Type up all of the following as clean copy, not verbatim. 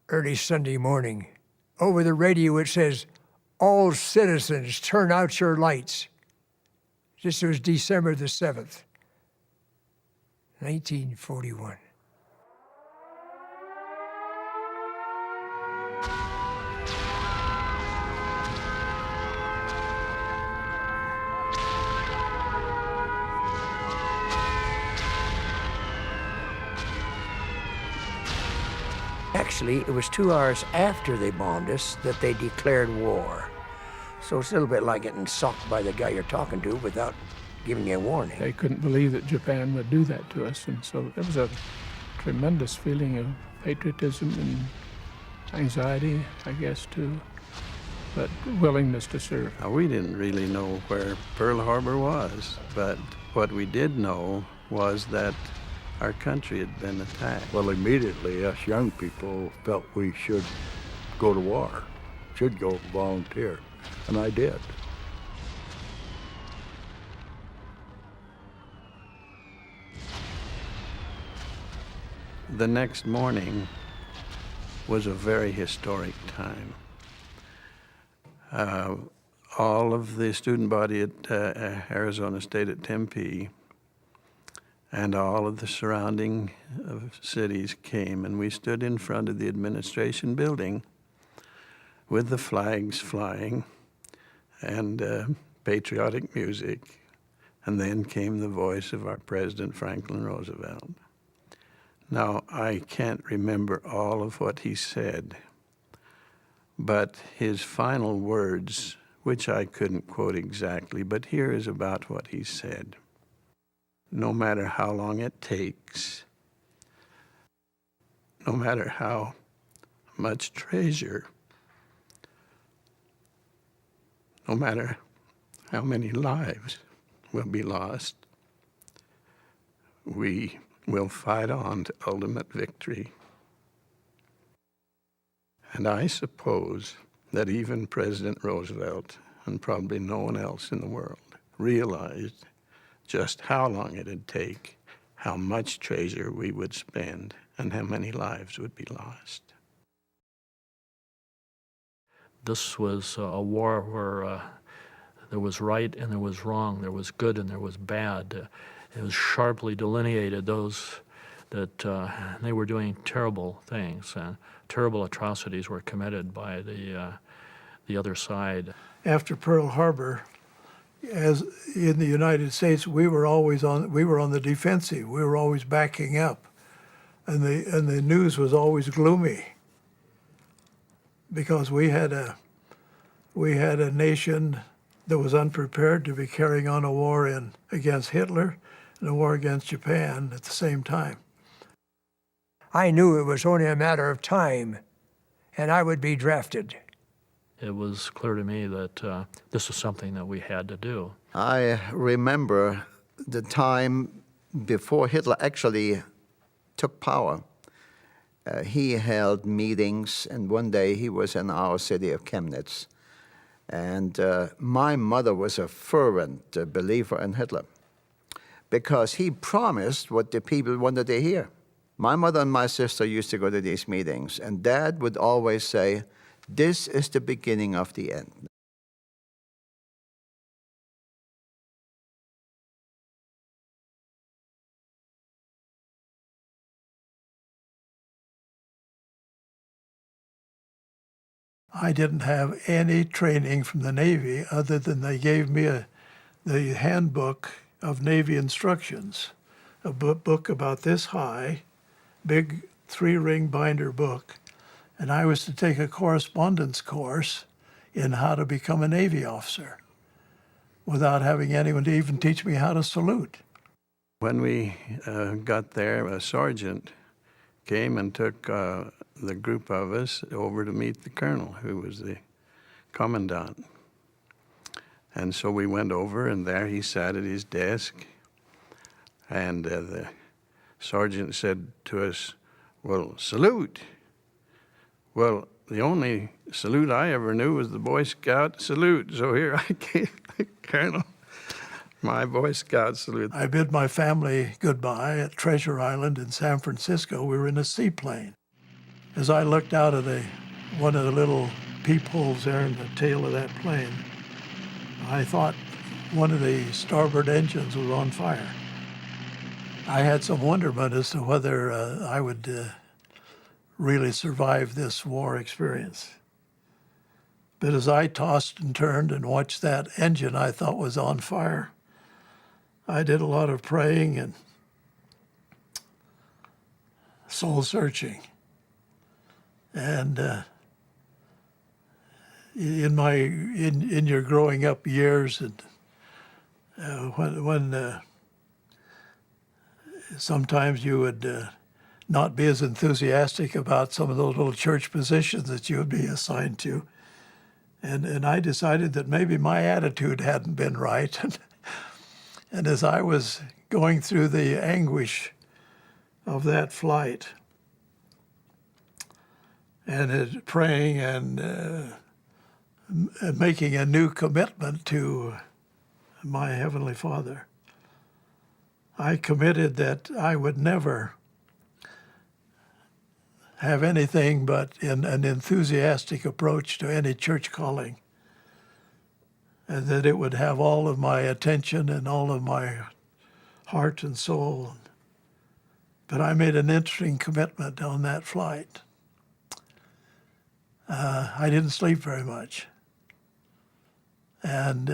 early Sunday morning. Over the radio it says, "All citizens, turn out your lights." This was December the 7th, 1941. Actually, it was 2 hours after they bombed us that they declared war. So it's a little bit like getting socked by the guy you're talking to without giving you a warning. They couldn't believe that Japan would do that to us, and so there was a tremendous feeling of patriotism and anxiety, I guess, too, but willingness to serve. Now, we didn't really know where Pearl Harbor was, but what we did know was that our country had been attacked. Well, immediately, us young people felt we should go to war, should go volunteer, and I did. The next morning was a very historic time. All of the student body at Arizona State at Tempe and all of the surrounding cities came, and we stood in front of the administration building with the flags flying and patriotic music. And then came the voice of our President Franklin Roosevelt. Now, I can't remember all of what he said, but his final words, which I couldn't quote exactly, but here is about what he said. No matter how long it takes, no matter how much treasure, no matter how many lives will be lost, we will fight on to ultimate victory. And I suppose that even President Roosevelt, and probably no one else in the world, realized just how long it'd take, how much treasure we would spend, and how many lives would be lost. This was a war where there was right and there was wrong, there was good and there was bad. It was sharply delineated those that they were doing terrible things, and terrible atrocities were committed by the other side. After Pearl Harbor, as in the United States, we were on the defensive. We were always backing up, and the news was always gloomy because we had a nation that was unprepared to be carrying on a war against Hitler and a war against Japan at the same time. I knew it was only a matter of time, and I would be drafted. It was clear to me that this was something that we had to do. I remember the time before Hitler actually took power. He held meetings, and one day he was in our city of Chemnitz. And my mother was a fervent believer in Hitler because he promised what the people wanted to hear. My mother and my sister used to go to these meetings, and Dad would always say, "This is the beginning of the end." I didn't have any training from the Navy other than they gave me the handbook of Navy instructions, a book about this high, big 3-ring binder book, and I was to take a correspondence course in how to become a Navy officer without having anyone to even teach me how to salute. When we got there, a sergeant came and took the group of us over to meet the colonel, who was the commandant. And so we went over, and there he sat at his desk, and the sergeant said to us, "Well, salute." Well, the only salute I ever knew was the Boy Scout salute, so here I gave the colonel my Boy Scout salute. I bid my family goodbye at Treasure Island in San Francisco. We were in a seaplane. as I looked out of one of the little peepholes there in the tail of that plane, I thought one of the starboard engines was on fire. I had some wonderment as to whether I would really survive this war experience. But as I tossed and turned and watched that engine I thought was on fire, I did a lot of praying and soul searching. And in your growing up years, and when sometimes you would not be as enthusiastic about some of those little church positions that you would be assigned to. And I decided that maybe my attitude hadn't been right. And as I was going through the anguish of that flight and praying and making a new commitment to my Heavenly Father, I committed that I would never have anything but an enthusiastic approach to any church calling, and that it would have all of my attention and all of my heart and soul. But I made an interesting commitment on that flight. I didn't sleep very much. And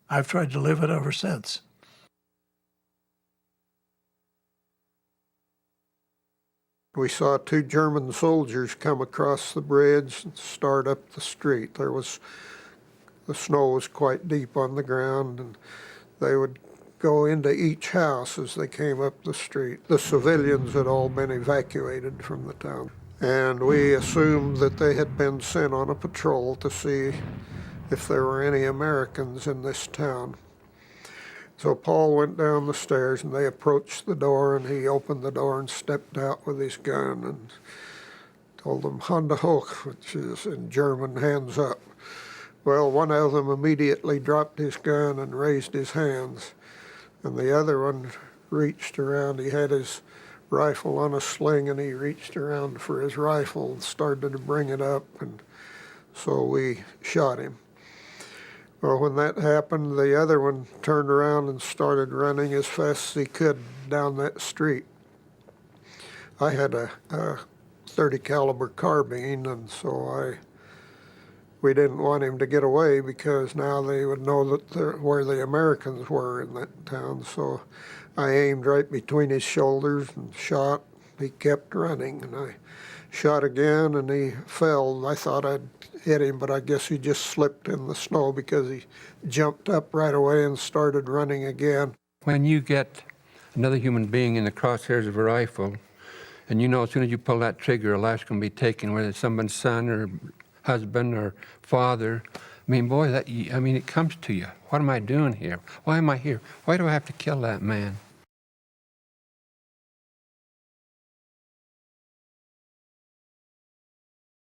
I've tried to live it ever since. We saw 2 German soldiers come across the bridge and start up the street. The snow was quite deep on the ground, and they would go into each house as they came up the street. The civilians had all been evacuated from the town, and we assumed that they had been sent on a patrol to see if there were any Americans in this town. So Paul went down the stairs, and they approached the door, and he opened the door and stepped out with his gun and told them, "Hand hoch," which is in German, hands up. Well, one of them immediately dropped his gun and raised his hands, and the other one reached around. He had his rifle on a sling, and he reached around for his rifle and started to bring it up, and so we shot him. Well, when that happened, the other one turned around and started running as fast as he could down that street. I had a .30 caliber carbine, and so we didn't want him to get away, because now they would know that where the Americans were in that town. So I aimed right between his shoulders and shot. He kept running, and I shot again, and he fell. I thought I'd hit him, but I guess he just slipped in the snow, because he jumped up right away and started running again. When you get another human being in the crosshairs of a rifle, and you know as soon as you pull that trigger, a life's going to be taken, whether it's someone's son or husband or father. I mean, boy, it comes to you. What am I doing here? Why am I here? Why do I have to kill that man?